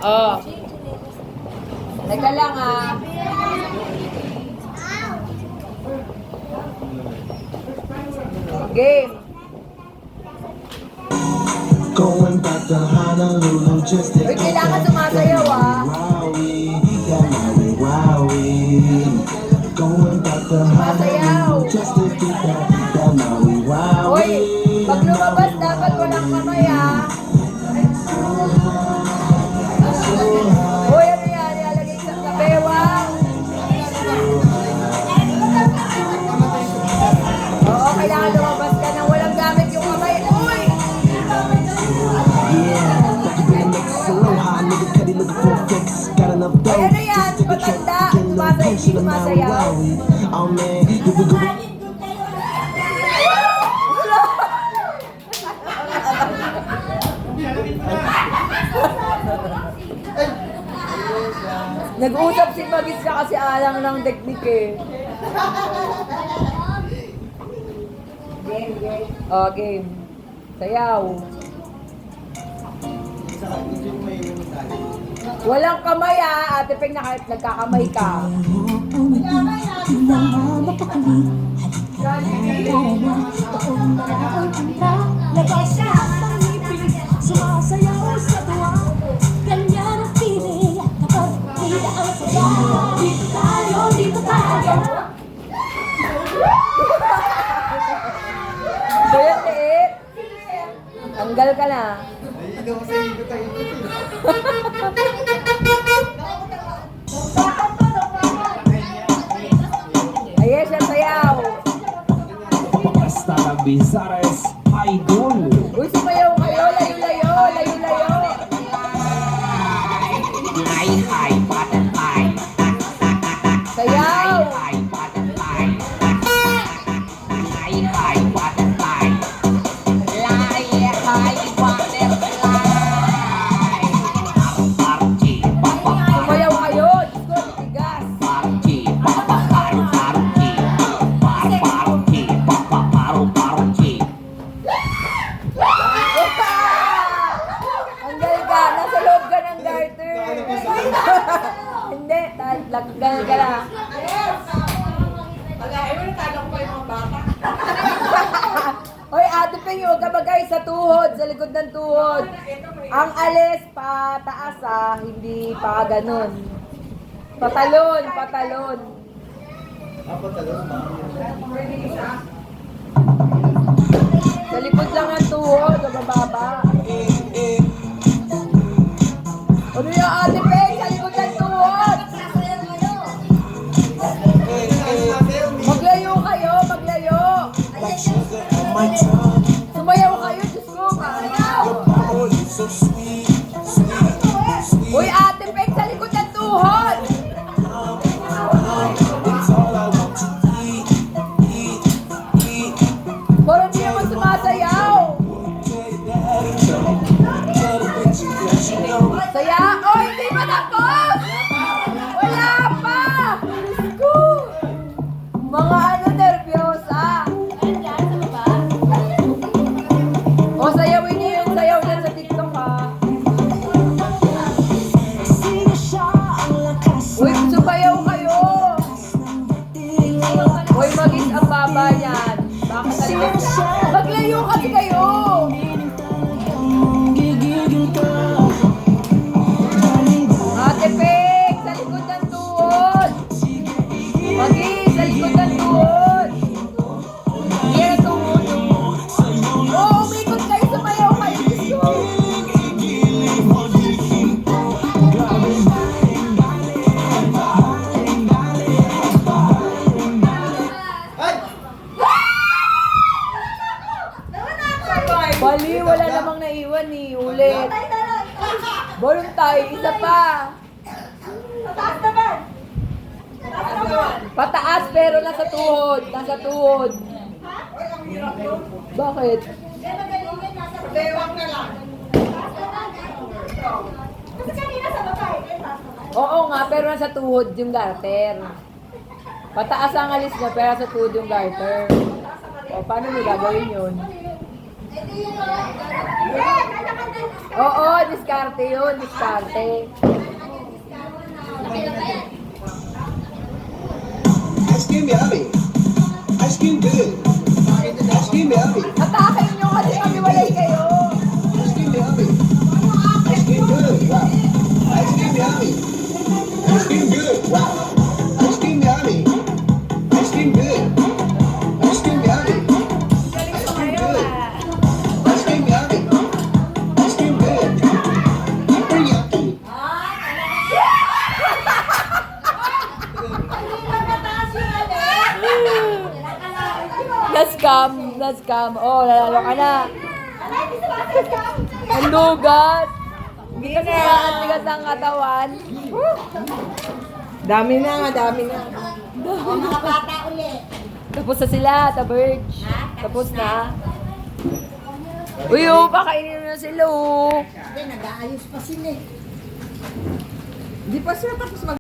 Oh. Teka lang ah. Game. Going back to Honolulu just to Uy, kailangan sumasayaw ah. Wowie, wowie. Going back to Honolulu just to get that Maui Uy, wowie. pag lumabas dapat walang kamay ah. Uy, ano yan? Ilalagay sa bewang. Oo, kailangan lumabas ka nang walang gamit yung kamay. Uy! Uy, ano yan? Patanda. Sumasayaw. Oh man, you be good. Nag-usap si Magis ka kasi alang ng teknik eh. Game. Oh, game. Sayaw. Walang kamay ah. Ate Peng, nagkakamay ka. Sumasayaw sa tuwa, ganyan ang feeling. Kapag tila ang saya, dito tayo. Kuya Tiit, tanggal ka na. Ayes, ang sayaw. Hasta la Bizares Idol. Uy, sumayaw kayo. Layo-layo. Hi, butterfly. Sayaw. Hi, butterfly. Hi, butterfly. Sumayaw kayo. Diyos ko, titigas. Tanggal ka. Nasa loob ka ng garter. Hindi, laggal ka lang. Hoy, Ate Peng, huwag ka bagay sa tuhod, sa likod ng tuhod. Ang alis, pataas ah, hindi pa ganun. Patalon. Sa likod lang ang tuhod, sa bababa. Ano yung Ate Peng, sa likod ng tuhod? Maglayo kayo, maglayo. Sumayaw kayo, Diyos ko, maayaw. Uy, Ate Peng, sa likod ng tuhod. Pero hindi naman sumasayaw. Saya? Oh, hindi pa tapos! Wala pa! Diyos ko! Mga ano, nervyosa. O, sayawin niyo yung sayaw dyan sa TikTok, ha? Uy, sumayaw kayo! Uy, Magis, ang baba niyan. Bakit talikod siya? Maglayo kasi kayo! Ate Peg, sa likod ng tuhod! Magis, sa likod ng tuhod! Yan ang tuhod. Oh, umikot kayo, sumayaw kayo. Diyos ko. Bali, wala namang naiwan ni ulit. Voluntary, isa pa. Pataas pero nasa tuhod. Bakit? Oo nga, pero nasa tuhod yung garter. Pataas ang alis niya, pero nasa tuhod yung garter. O, paano mo gagawin yun? Oo, diskarte yun, diskarte. Ice cream yummy. Ice cream good. Ice cream yummy. Atake nyo kasi kamiwalay kayo. Ice cream yummy. Ice cream good. Wow. Ice cream yummy. Ice cream good. Wow. Ice cream yummy. Ice cream good. Ice cream yummy. Ice cream good. Ice cream yummy. Ice cream good. Super yucky. Na-scam. Oh, lalalo ka na. Ang lugat. Hindi ka na ang tigas ng katawan. Dami na. Tapos na sila, Taberge. Tapos na. Uy, pakainin na sila, oh. Hindi, nag-aayos pa sila eh. Hindi pa sila tapos